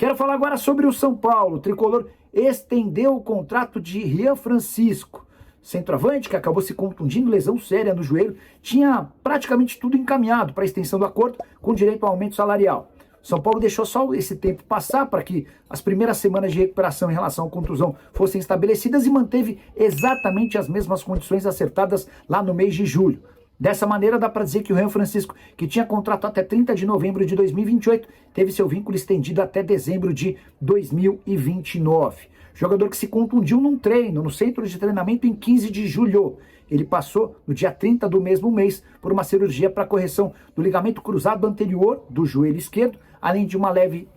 Quero falar agora sobre o São Paulo. O tricolor estendeu o contrato de Rian Francisco. Centroavante, que acabou se contundindo, lesão séria no joelho, tinha praticamente tudo encaminhado para a extensão do acordo com direito ao aumento salarial. São Paulo deixou só esse tempo passar para que as primeiras semanas de recuperação em relação à contusão fossem estabelecidas e manteve exatamente as mesmas condições acertadas lá no mês de julho. Dessa maneira, dá para dizer que o Rian Francisco, que tinha contrato até 30 de novembro de 2028, teve seu vínculo estendido até dezembro de 2029. Jogador que se contundiu num treino no centro de treinamento em 15 de julho. Ele passou no dia 30 do mesmo mês por uma cirurgia para correção do ligamento cruzado anterior do joelho esquerdo, além de uma leve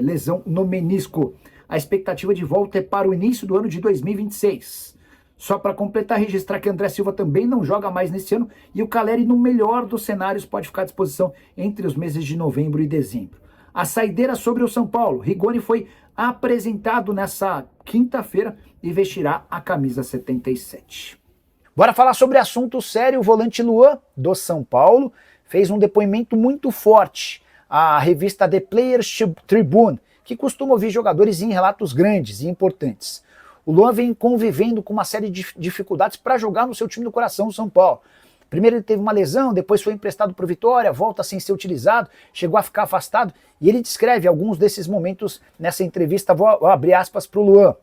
lesão no menisco. A expectativa de volta é para o início do ano de 2026. Só para completar, registrar que André Silva também não joga mais nesse ano e o Caleri, no melhor dos cenários, pode ficar à disposição entre os meses de novembro e dezembro. A saideira sobre o São Paulo. Rigoni foi apresentado nessa quinta-feira e vestirá a camisa 77. Bora falar sobre assunto sério. O volante Luan, do São Paulo, fez um depoimento muito forte à revista The Players Tribune, que costuma ouvir jogadores em relatos grandes e importantes. O Luan vem convivendo com uma série de dificuldades para jogar no seu time do coração, o São Paulo. Primeiro ele teve uma lesão, depois foi emprestado para o Vitória, volta sem ser utilizado, chegou a ficar afastado, e ele descreve alguns desses momentos nessa entrevista. Vou abrir aspas para o Luan.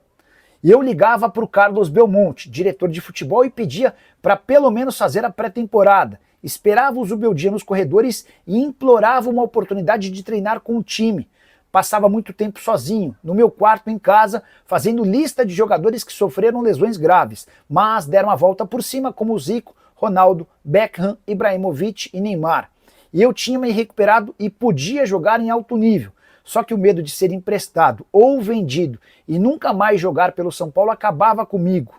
E eu ligava para o Carlos Belmonte, diretor de futebol, e pedia para pelo menos fazer a pré-temporada. Esperava o Zubeldia nos corredores e implorava uma oportunidade de treinar com o time. Passava muito tempo sozinho, no meu quarto em casa, fazendo lista de jogadores que sofreram lesões graves, mas deram a volta por cima, como Zico, Ronaldo, Beckham, Ibrahimovic e Neymar. E eu tinha me recuperado e podia jogar em alto nível. Só que o medo de ser emprestado ou vendido e nunca mais jogar pelo São Paulo acabava comigo.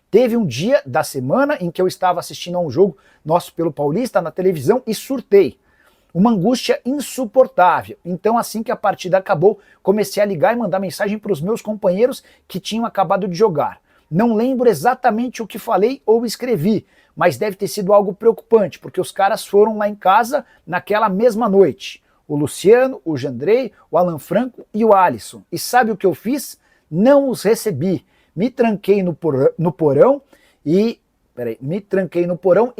Teve um dia da semana em que eu estava assistindo a um jogo nosso pelo Paulista na televisão e surtei. Uma angústia insuportável. Então, assim que a partida acabou, comecei a ligar e mandar mensagem para os meus companheiros que tinham acabado de jogar. Não lembro exatamente o que falei ou escrevi, mas deve ter sido algo preocupante, porque os caras foram lá em casa naquela mesma noite. O Luciano, o Jandrei, o Alan Franco e o Alisson. E sabe o que eu fiz? Não os recebi. Me tranquei no porão e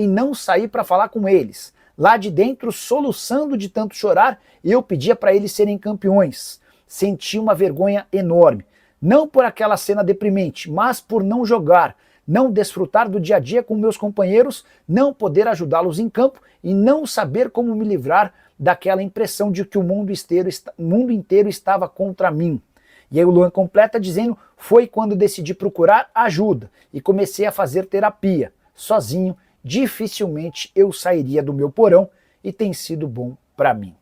não saí para falar com eles. Lá de dentro, soluçando de tanto chorar, eu pedia para eles serem campeões. Senti uma vergonha enorme. Não por aquela cena deprimente, mas por não jogar, não desfrutar do dia a dia com meus companheiros, não poder ajudá-los em campo e não saber como me livrar daquela impressão de que o mundo inteiro estava contra mim. E aí o Luan completa dizendo: foi quando decidi procurar ajuda e comecei a fazer terapia. Sozinho, dificilmente eu sairia do meu porão e tem sido bom para mim.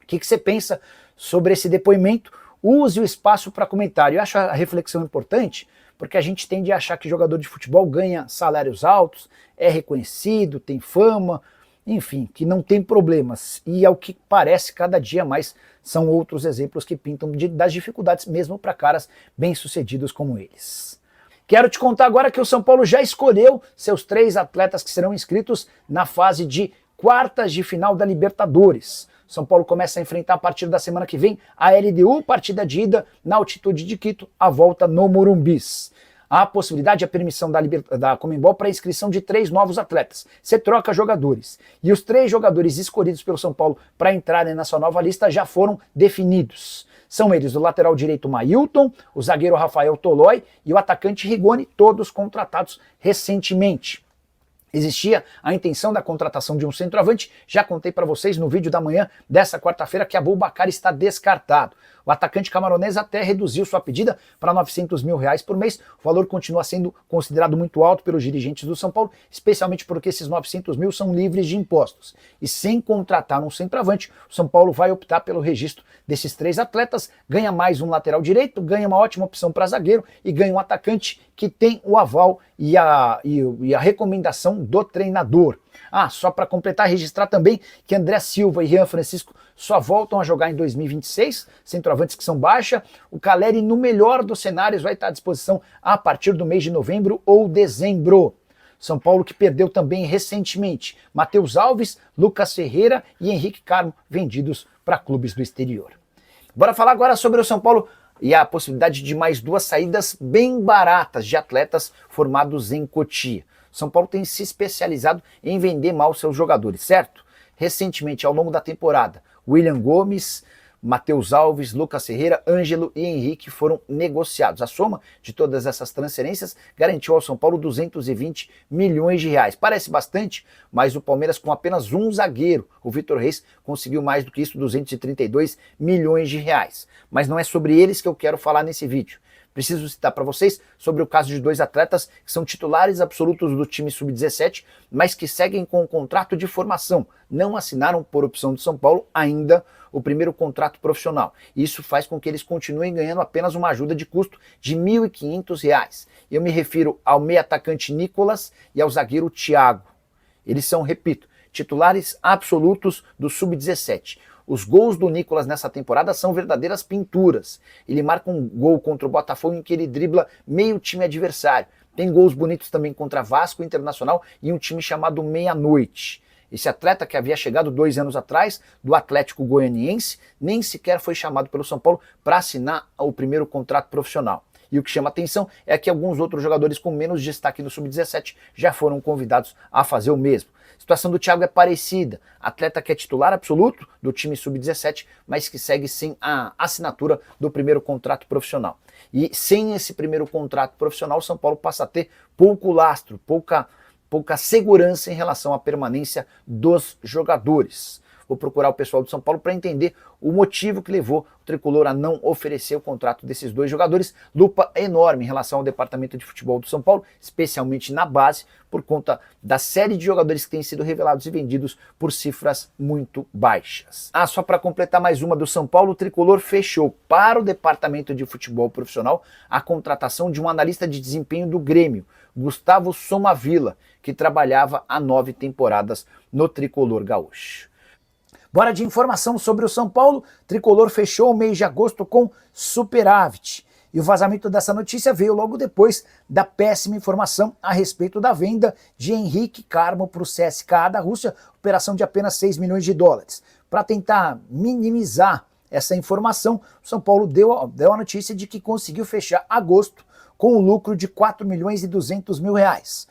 O que você pensa sobre esse depoimento? Use o espaço para comentário. Eu acho a reflexão importante, porque a gente tende a achar que jogador de futebol ganha salários altos, é reconhecido, tem fama, enfim, que não tem problemas. E ao que parece, cada dia mais são outros exemplos que pintam das dificuldades mesmo para caras bem-sucedidos como eles. Quero te contar agora que o São Paulo já escolheu seus 3 atletas que serão inscritos na fase de quartas de final da Libertadores. São Paulo começa a enfrentar a partir da semana que vem a LDU, partida de ida na altitude de Quito, a volta no Morumbis. Há a possibilidade, a permissão da Conmebol para a inscrição de 3 novos atletas. Você troca jogadores. E os 3 jogadores escolhidos pelo São Paulo para entrarem nessa nova lista já foram definidos. São eles o lateral direito Mailton, o zagueiro Rafael Tolói e o atacante Rigoni, todos contratados recentemente. Existia a intenção da contratação de um centroavante, já contei para vocês no vídeo da manhã dessa quarta-feira que Aboubakar está descartado. O atacante camaronês até reduziu sua pedida para R$900 mil por mês. O valor continua sendo considerado muito alto pelos dirigentes do São Paulo, especialmente porque esses 900 mil são livres de impostos. E sem contratar um centroavante, o São Paulo vai optar pelo registro desses 3 atletas, ganha mais um lateral direito, ganha uma ótima opção para zagueiro e ganha um atacante que tem o aval e a recomendação do treinador. Só para completar, registrar também que André Silva e Rian Francisco só voltam a jogar em 2026, centroavantes que são baixa. O Caleri, no melhor dos cenários, vai estar à disposição a partir do mês de novembro ou dezembro. São Paulo que perdeu também recentemente Matheus Alves, Lucas Ferreira e Henrique Carmo, vendidos para clubes do exterior. Bora falar agora sobre o São Paulo e a possibilidade de mais 2 saídas bem baratas de atletas formados em Cotia. São Paulo tem se especializado em vender mal seus jogadores, certo? Recentemente, ao longo da temporada, William Gomes, Matheus Alves, Lucas Ferreira, Ângelo e Henrique foram negociados. A soma de todas essas transferências garantiu ao São Paulo 220 milhões de reais. Parece bastante, mas o Palmeiras, com apenas um zagueiro, o Vitor Reis, conseguiu mais do que isso, 232 milhões de reais. Mas não é sobre eles que eu quero falar nesse vídeo. Preciso citar para vocês sobre o caso de 2 atletas que são titulares absolutos do time sub-17, mas que seguem com o contrato de formação. Não assinaram, por opção de São Paulo, ainda o primeiro contrato profissional. Isso faz com que eles continuem ganhando apenas uma ajuda de custo de R$ 1.500. Eu me refiro ao meio atacante Nicolas e ao zagueiro Thiago. Eles são, repito, titulares absolutos do sub-17. Os gols do Nicolas nessa temporada são verdadeiras pinturas. Ele marca um gol contra o Botafogo em que ele dribla meio time adversário. Tem gols bonitos também contra Vasco, Internacional e um time chamado Meia-Noite. Esse atleta, que havia chegado 2 anos atrás do Atlético Goianiense, nem sequer foi chamado pelo São Paulo para assinar o primeiro contrato profissional. E o que chama atenção é que alguns outros jogadores com menos destaque no Sub-17 já foram convidados a fazer o mesmo. A situação do Thiago é parecida, atleta que é titular absoluto do time Sub-17, mas que segue sem a assinatura do primeiro contrato profissional. E sem esse primeiro contrato profissional, o São Paulo passa a ter pouco lastro, pouca segurança em relação à permanência dos jogadores. Vou procurar o pessoal do São Paulo para entender o motivo que levou o Tricolor a não oferecer o contrato desses 2 jogadores. Lupa enorme em relação ao departamento de futebol do São Paulo, especialmente na base, por conta da série de jogadores que têm sido revelados e vendidos por cifras muito baixas. Só para completar mais uma do São Paulo, o Tricolor fechou para o departamento de futebol profissional a contratação de um analista de desempenho do Grêmio, Gustavo Somavila, que trabalhava há 9 temporadas no Tricolor gaúcho. Bora de informação sobre o São Paulo. Tricolor fechou o mês de agosto com superávit. E o vazamento dessa notícia veio logo depois da péssima informação a respeito da venda de Henrique Carmo para o CSKA da Rússia, operação de apenas 6 milhões de dólares. Para tentar minimizar essa informação, o São Paulo deu a notícia de que conseguiu fechar agosto com um lucro de 4 milhões e 200 mil reais.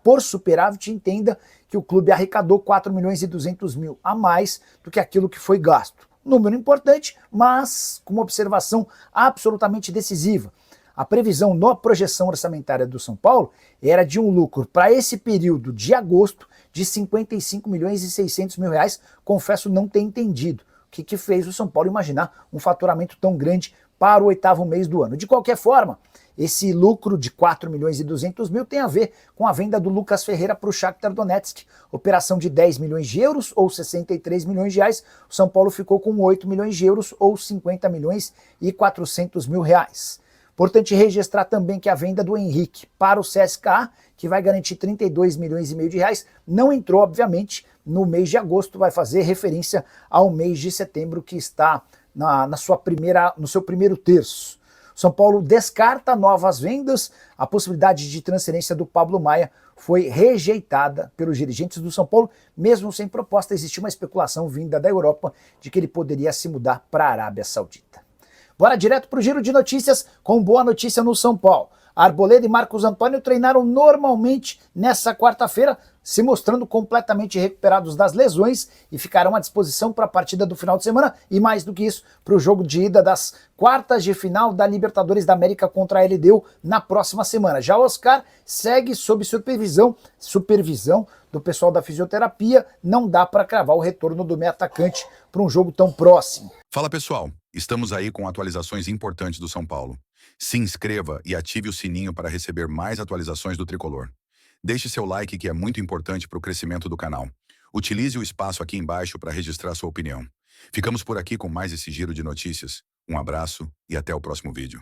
Por superávit, entenda que o clube arrecadou 4 milhões e 200 mil a mais do que aquilo que foi gasto. Número importante, mas com uma observação absolutamente decisiva. A previsão na projeção orçamentária do São Paulo era de um lucro para esse período de agosto de 55 milhões e 600 mil reais. Confesso não ter entendido o que fez o São Paulo imaginar um faturamento tão grande para o 8º mês do ano. De qualquer forma, esse lucro de 4 milhões e 200 mil tem a ver com a venda do Lucas Ferreira para o Shakhtar Donetsk, operação de 10 milhões de euros ou 63 milhões de reais. O São Paulo ficou com 8 milhões de euros ou 50 milhões e 400 mil reais. Importante registrar também que a venda do Henrique para o CSKA, que vai garantir 32 milhões e meio de reais, não entrou, obviamente, no mês de agosto, vai fazer referência ao mês de setembro, que está no seu primeiro terço. São Paulo descarta novas vendas, a possibilidade de transferência do Pablo Maia foi rejeitada pelos dirigentes do São Paulo, mesmo sem proposta. Existia uma especulação vinda da Europa de que ele poderia se mudar para a Arábia Saudita. Bora direto para o giro de notícias com boa notícia no São Paulo. Arboleda e Marcos Antônio treinaram normalmente nessa quarta-feira, se mostrando completamente recuperados das lesões e ficarão à disposição para a partida do final de semana e, mais do que isso, para o jogo de ida das quartas de final da Libertadores da América contra a LDU na próxima semana. Já o Oscar segue sob supervisão do pessoal da fisioterapia. Não dá para cravar o retorno do meio atacante para um jogo tão próximo. Fala pessoal, estamos aí com atualizações importantes do São Paulo. Se inscreva e ative o sininho para receber mais atualizações do Tricolor. Deixe seu like, que é muito importante para o crescimento do canal. Utilize o espaço aqui embaixo para registrar sua opinião. Ficamos por aqui com mais esse giro de notícias. Um abraço e até o próximo vídeo.